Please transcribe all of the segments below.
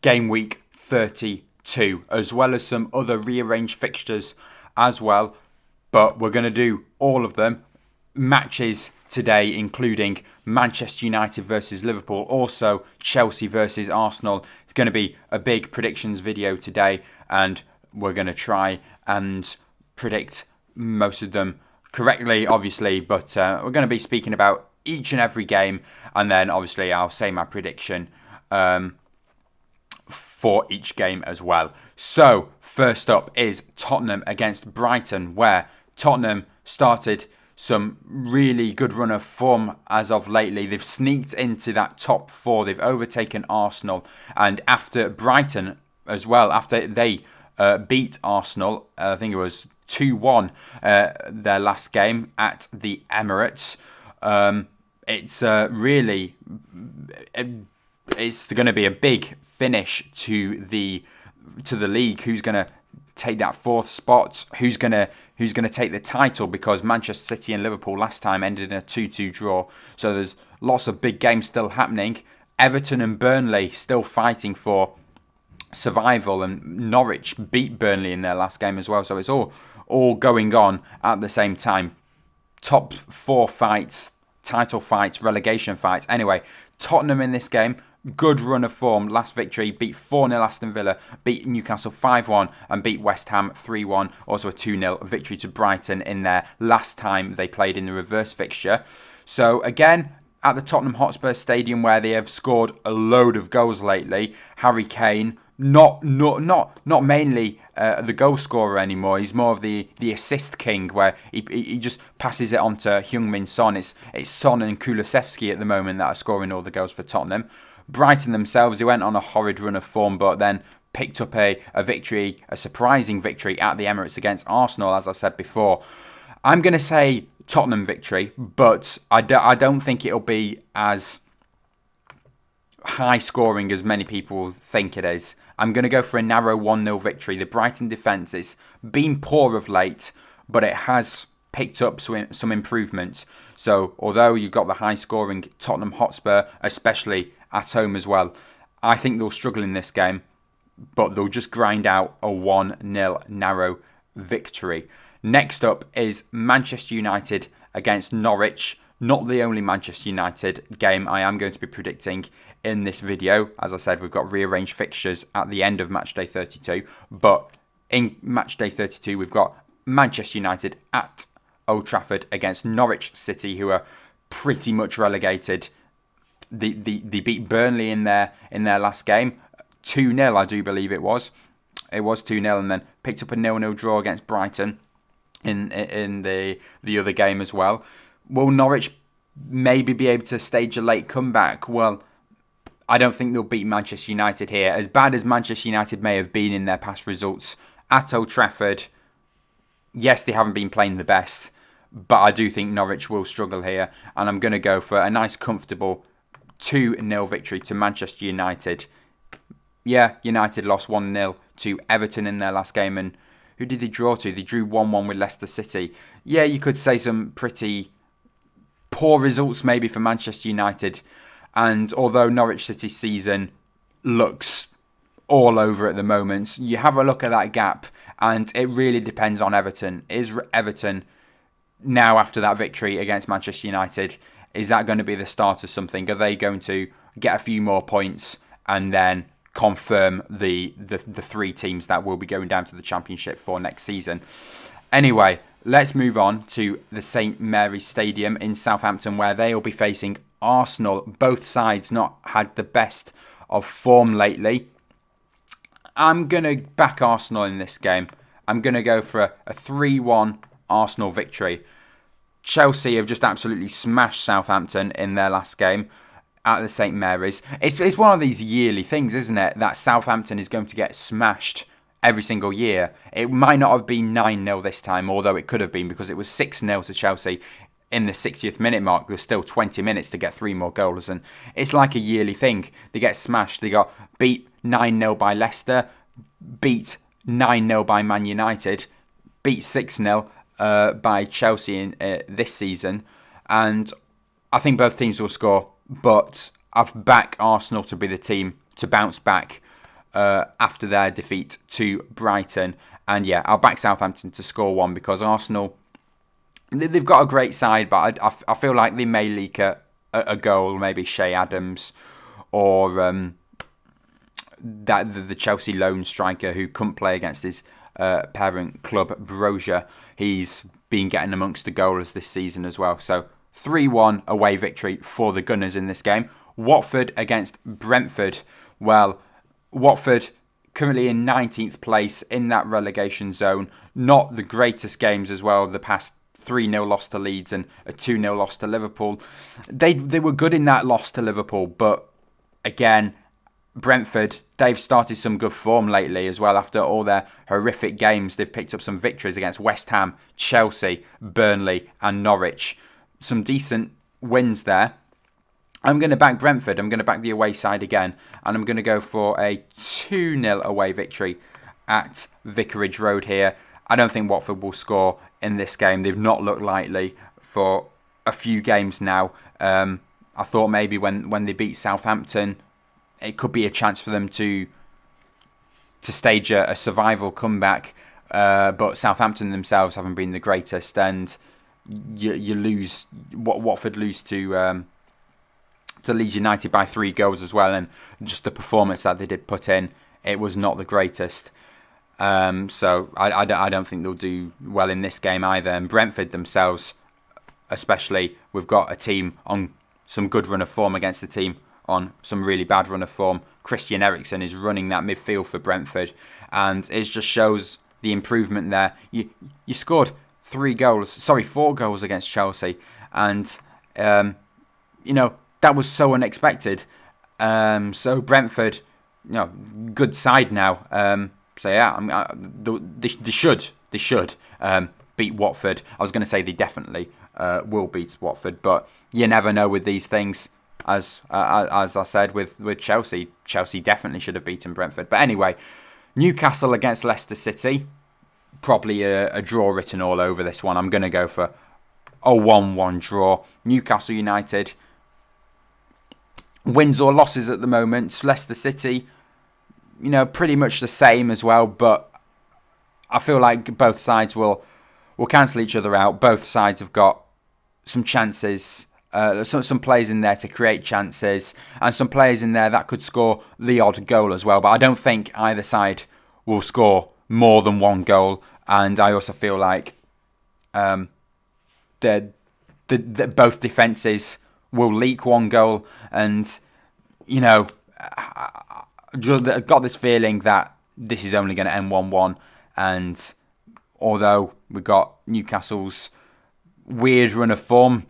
game week 32, as well as some other rearranged fixtures as well. But we're going to do all of them. Matches today, including Manchester United versus Liverpool, also Chelsea versus Arsenal. It's going to be a big predictions video today, and we're going to try and predict most of them correctly, obviously, but we're going to be speaking about each and every game, and then obviously I'll say my prediction for each game as well. So first up is Tottenham against Brighton, where Tottenham started some really good run of form as of lately. They've sneaked into that top four. They've overtaken Arsenal, and after Brighton as well, after they beat Arsenal, I think it was 2-1 their last game at the Emirates. It's really, it's going to be a big finish to the league. Who's going to take that fourth spot? Who's going to take the title? Because Manchester City and Liverpool last time ended in a 2-2 draw. So there's lots of big games still happening. Everton and Burnley still fighting for survival, and Norwich beat Burnley in their last game as well. So it's all going on at the same time. Top four fights, title fights, relegation fights. Anyway, Tottenham in this game, good run of form. Last victory, beat 4-0 Aston Villa, beat Newcastle 5-1, and beat West Ham 3-1. Also a 2-0 victory to Brighton in their last time they played in the reverse fixture. So again, at the Tottenham Hotspur Stadium, where they have scored a load of goals lately. Harry Kane, not mainly the goal scorer anymore. He's more of the assist king, where he just passes it on to Heung-min Son. It's Son and Kulusevski at the moment that are scoring all the goals for Tottenham. Brighton themselves, they went on a horrid run of form, but then picked up a victory, a surprising victory at the Emirates against Arsenal, as I said before. I'm going to say Tottenham victory, but I don't think it'll be as high scoring as many people think it is. I'm going to go for a narrow 1-0 victory. The Brighton defence has been poor of late, but it has picked up some improvements. So although you've got the high scoring Tottenham Hotspur, especially at home as well, I think they'll struggle in this game, but they'll just grind out a 1-0 narrow victory. Next up is Manchester United against Norwich. Not the only Manchester United game I am going to be predicting in this video. As I said, we've got rearranged fixtures at the end of matchday 32. But in matchday 32, we've got Manchester United at Old Trafford against Norwich City, who are pretty much relegated. They beat Burnley in their last game, 2-0, I do believe it was. It was 2-0, and then picked up a 0-0 draw against Brighton in the other game as well. Will Norwich maybe be able to stage a late comeback? Well, I don't think they'll beat Manchester United here. As bad as Manchester United may have been in their past results at Old Trafford, yes, they haven't been playing the best, but I do think Norwich will struggle here, and I'm going to go for a nice, comfortable 2-0 victory to Manchester United. Yeah, United lost 1-0 to Everton in their last game, and who did they draw to? They drew 1-1 with Leicester City. Yeah, you could say some pretty poor results maybe for Manchester United. And although Norwich City's season looks all over at the moment, you have a look at that gap, and it really depends on Everton. Is Everton, now after that victory against Manchester United, is that going to be the start of something? Are they going to get a few more points and then confirm the three teams that will be going down to the Championship for next season? Anyway, let's move on to the St Mary's Stadium in Southampton, where they will be facing Arsenal. Both sides not had the best of form lately. I'm going to back Arsenal in this game. I'm going to go for a 3-1 Arsenal victory. Chelsea have just absolutely smashed Southampton in their last game at the St Mary's. It's one of these yearly things, isn't it? That Southampton is going to get smashed every single year. It might not have been 9-0 this time, although it could have been, because it was 6-0 to Chelsea in the 60th minute mark. There's still 20 minutes to get 3 more goals, and it's like a yearly thing. They get smashed. They got beat 9-0 by Leicester, beat 9-0 by Man United, beat 6-0 by Chelsea in this season, and I think both teams will score, but I've backed Arsenal to be the team to bounce back after their defeat to Brighton. And yeah, I'll back Southampton to score 1 because Arsenal, they've got a great side, but I feel like they may leak a goal, maybe Shea Adams or the Chelsea lone striker who couldn't play against his parent club, Brozier. He's been getting amongst the goalers this season as well. So 3-1 away victory for the Gunners in this game. Watford against Brentford. Well, Watford currently in 19th place in that relegation zone. Not the greatest games as well. The past 3-0 loss to Leeds and a 2-0 loss to Liverpool. They were good in that loss to Liverpool, but again, Brentford, they've started some good form lately as well. After all their horrific games, they've picked up some victories against West Ham, Chelsea, Burnley and Norwich. Some decent wins there. I'm going to back Brentford. I'm going to back the away side again. And I'm going to go for a 2-0 away victory at Vicarage Road here. I don't think Watford will score in this game. They've not looked likely for a few games now. I thought maybe when they beat Southampton, it could be a chance for them to stage a survival comeback. But Southampton themselves haven't been the greatest. And you lose, Watford lose to Leeds United by 3 goals as well. And just the performance that they did put in, it was not the greatest. So I don't think they'll do well in this game either. And Brentford themselves, especially, we've got a team on some good run of form against a team on some really bad run of form. Christian Eriksen is running that midfield for Brentford, and it just shows the improvement there. You scored 4 goals against Chelsea, and that was so unexpected. So Brentford, good side now. So yeah, they should beat Watford. I was going to say they definitely will beat Watford, but you never know with these things. As I said with Chelsea definitely should have beaten Brentford. But anyway, Newcastle against Leicester City, probably a draw written all over this one. I'm going to go for a 1-1 draw. Newcastle United, wins or losses at the moment. Leicester City, pretty much the same as well. But I feel like both sides will cancel each other out. Both sides have got some chances. Some players in there to create chances, and some players in there that could score the odd goal as well. But I don't think either side will score more than 1 goal. And I also feel like both defences will leak 1 goal. And I've got this feeling that this is only going to end 1-1. And although we got Newcastle's weird run of form,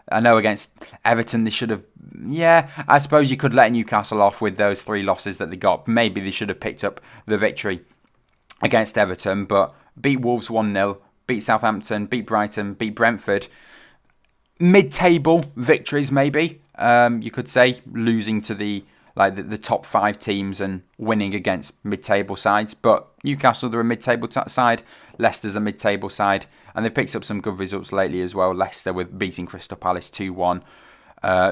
I know against Everton they should have... Yeah, I suppose you could let Newcastle off with those 3 losses that they got. Maybe they should have picked up the victory against Everton, but beat Wolves 1-0, beat Southampton, beat Brighton, beat Brentford. Mid-table victories, maybe, you could say, losing to the top 5 teams and winning against mid-table sides. But Newcastle, they're a mid-table side. Leicester's a mid-table side. And they've picked up some good results lately as well. Leicester with beating Crystal Palace 2-1,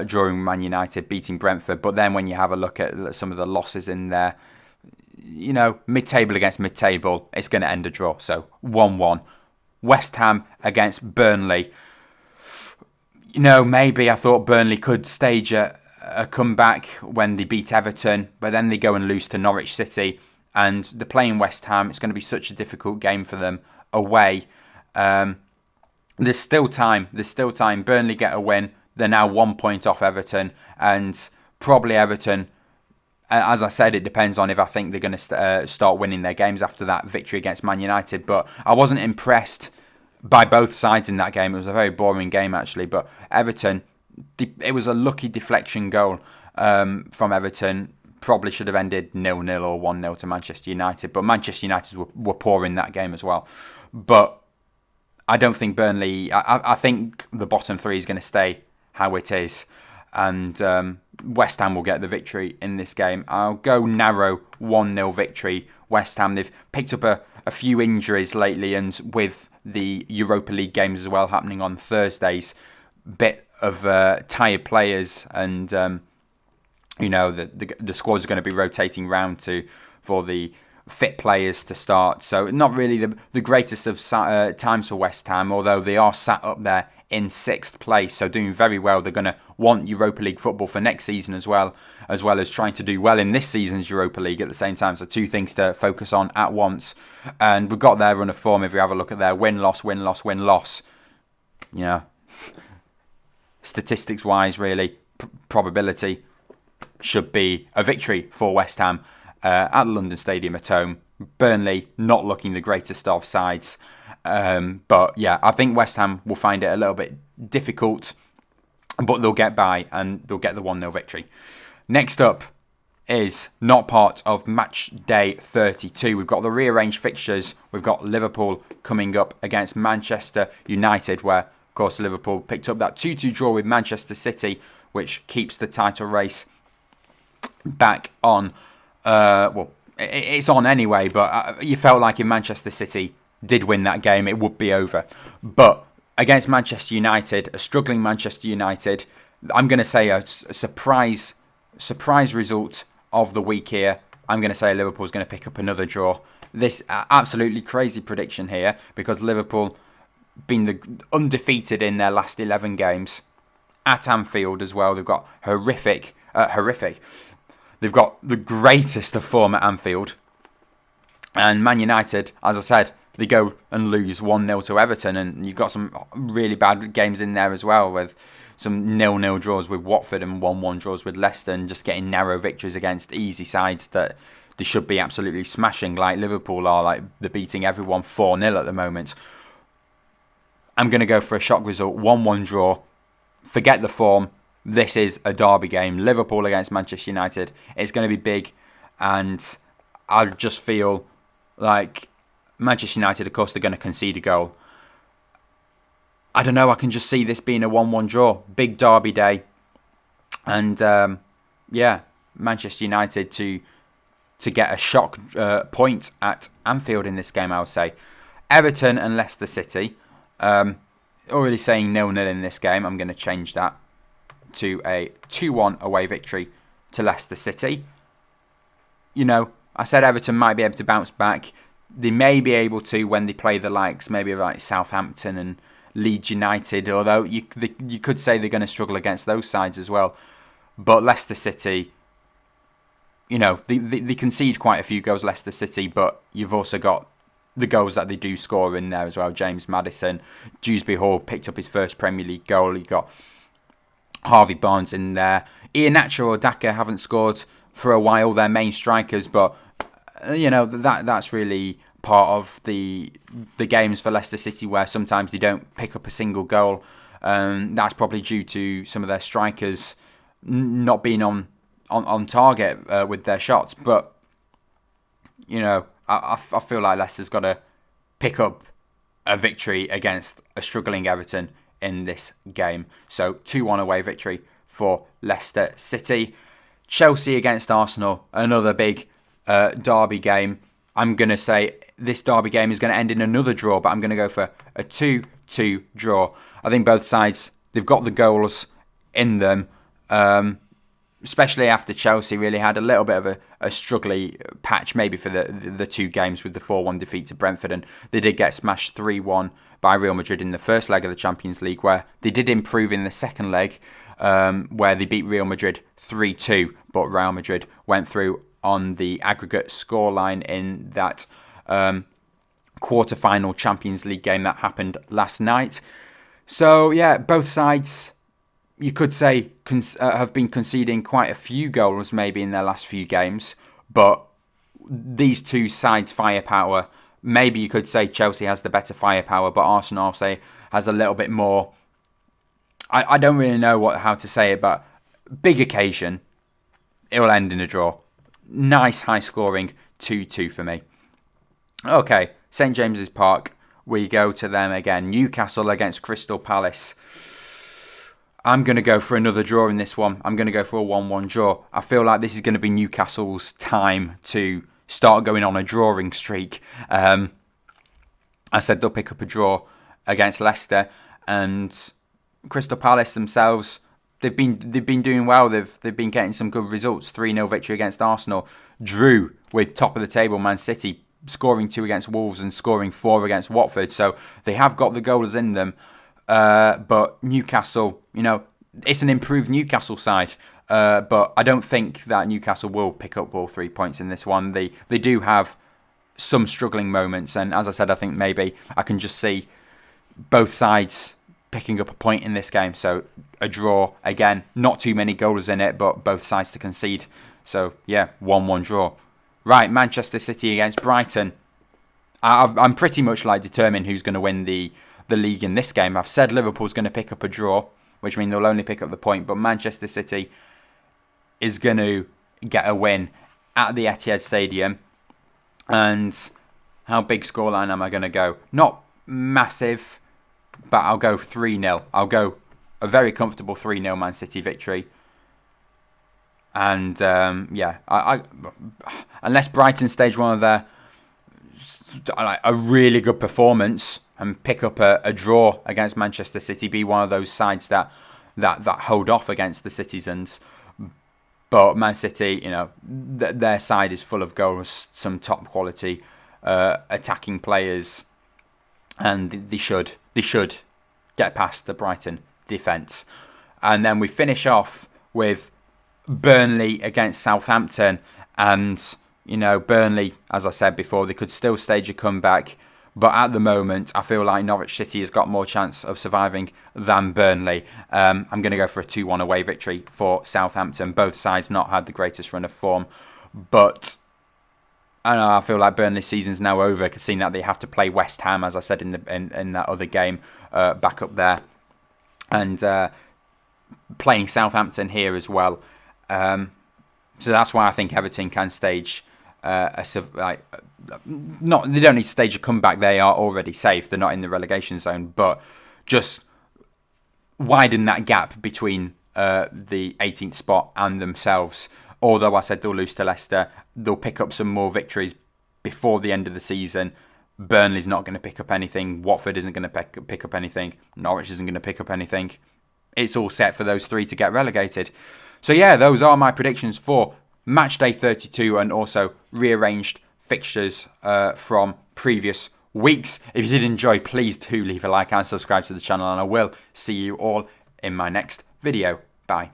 drawing Man United, beating Brentford. But then when you have a look at some of the losses in there, mid-table against mid-table, it's going to end a draw. So 1-1. West Ham against Burnley. Maybe I thought Burnley could stage a comeback when they beat Everton, but then they go and lose to Norwich City, and they're playing West Ham. It's going to be such a difficult game for them away. There's still time. Burnley get a win. They're now 1 point off Everton, and probably Everton, as I said, it depends on if I think they're going to start winning their games after that victory against Man United. But I wasn't impressed by both sides in that game. It was a very boring game, actually. But Everton, it was a lucky deflection goal from Everton. Probably should have ended 0-0 or 1-0 to Manchester United. But Manchester United were poor in that game as well. But I don't think Burnley... I think the bottom 3 is going to stay how it is. And West Ham will get the victory in this game. I'll go narrow 1-0 victory. West Ham, they've picked up a few injuries lately, and with the Europa League games as well happening on Thursdays, bit of tired players and the squad's going to be rotating round for the fit players to start. So not really the greatest of times for West Ham, although they are sat up there in 6th place, so doing very well. They're going to want Europa League football for next season as well as trying to do well in this season's Europa League at the same time. So 2 things to focus on at once. And we've got their run of form. If you have a look at their win-loss, win-loss, win-loss, statistics-wise, really, probability should be a victory for West Ham at the London Stadium at home. Burnley not looking the greatest of sides. But yeah, I think West Ham will find it a little bit difficult, but they'll get by and they'll get the 1-0 victory. Next up is not part of match day 32. We've got the rearranged fixtures. We've got Liverpool coming up against Manchester United, where, of course, Liverpool picked up that 2-2 draw with Manchester City, which keeps the title race back on. It's on anyway, but you felt like if Manchester City did win that game, it would be over. But against Manchester United, a struggling Manchester United, I'm going to say a surprise result of the week here. I'm going to say Liverpool's going to pick up another draw. This absolutely crazy prediction here, because Liverpool been undefeated in their last 11 games at Anfield as well. They've got horrific. They've got the greatest of form at Anfield. And Man United, as I said, they go and lose 1-0 to Everton, and you've got some really bad games in there as well, with some 0-0 draws with Watford and 1-1 draws with Leicester, and just getting narrow victories against easy sides that they should be absolutely smashing, like Liverpool are. Like, they're beating everyone 4-0 at the moment. I'm going to go for a shock result, 1-1 draw. Forget the form. This is a derby game. Liverpool against Manchester United. It's going to be big, and I just feel like Manchester United, of course, they're going to concede a goal. I don't know. I can just see this being a 1-1 draw. Big derby day. And, Manchester United to get a shock point at Anfield in this game, I would say. Everton and Leicester City. Already saying 0-0 in this game. I'm going to change that to a 2-1 away victory to Leicester City. I said Everton might be able to bounce back. They may be able to when they play the likes maybe like Southampton and Leeds United, although you could say they're going to struggle against those sides as well. But Leicester City, they concede quite a few goals, Leicester City, but you've also got the goals that they do score in there as well. James Maddison, Dewsbury Hall picked up his first Premier League goal. You got Harvey Barnes in there. Iheanacho or Daka haven't scored for a while, their main strikers, but that's really part of the games for Leicester City, where sometimes they don't pick up a single goal. That's probably due to some of their strikers not being on target with their shots. But I feel like Leicester's got to pick up a victory against a struggling Everton in this game. So 2-1 away victory for Leicester City. Chelsea against Arsenal, another big derby game. I'm going to say this derby game is going to end in another draw, but I'm going to go for a 2-2 draw. I think both sides, they've got the goals in them, especially after Chelsea really had a little bit of a struggly patch maybe for the 2 games with the 4-1 defeat to Brentford, and they did get smashed 3-1 by Real Madrid in the first leg of the Champions League, where they did improve in the second leg, where they beat Real Madrid 3-2, but Real Madrid went through on the aggregate scoreline in that quarter-final Champions League game that happened last night. So, yeah, both sides, you could say, have been conceding quite a few goals maybe in their last few games, but these two sides' firepower, maybe you could say Chelsea has the better firepower, but Arsenal, say, has a little bit more. I don't really know how to say it, but big occasion, it will end in a draw. Nice high-scoring 2-2 for me. Okay, St James's Park. We go to them again. Newcastle against Crystal Palace. I'm going to go for another draw in this one. I'm going to go for a 1-1 draw. I feel like this is going to be Newcastle's time to start going on a drawing streak. I said they'll pick up a draw against Leicester, and Crystal Palace themselves, they've been doing well. They've been getting some good results. 3-0 victory against Arsenal. Drew with top of the table Man City, scoring 2 against Wolves and scoring 4 against Watford. So they have got the goals in them. But Newcastle, it's an improved Newcastle side. But I don't think that Newcastle will pick up all 3 points in this one. They do have some struggling moments, and as I said, I think maybe I can just see both sides picking up a point in this game. So a draw again, not too many goals in it, but both sides to concede. So yeah, 1-1 draw. Right, Manchester City against Brighton. I'm pretty much determined who's going to win the league in this game. I've said Liverpool's going to pick up a draw, which means they'll only pick up the point, but Manchester City is going to get a win at the Etihad Stadium. And how big scoreline am I going to go? Not massive, but I'll go 3-0. I'll go a very comfortable 3-0 Man City victory. And I unless Brighton stage one of their a really good performance and pick up a draw against Manchester City, be one of those sides that hold off against the citizens. But Man City, their side is full of goals, some top quality attacking players, and they should get past the Brighton defence. And then we finish off with Burnley against Southampton, and Burnley, as I said before, they could still stage a comeback. But at the moment, I feel like Norwich City has got more chance of surviving than Burnley. I'm going to go for a 2-1 away victory for Southampton. Both sides not had the greatest run of form. But I feel like Burnley's season's now over, seeing that they have to play West Ham, as I said in that other game, back up there. And playing Southampton here as well. So that's why I think Everton can stage they don't need to stage a comeback. They are already safe. They're not in the relegation zone, but just widen that gap between the 18th spot and themselves. Although I said they'll lose to Leicester, they'll pick up some more victories before the end of the season. Burnley's not going to pick up anything. Watford isn't going to pick up anything. Norwich isn't going to pick up anything. It's all set for those 3 to get relegated. So yeah, those are my predictions for match day 32 and also rearranged fixtures from previous weeks. If you did enjoy, please do leave a like and subscribe to the channel, and I will see you all in my next video. Bye.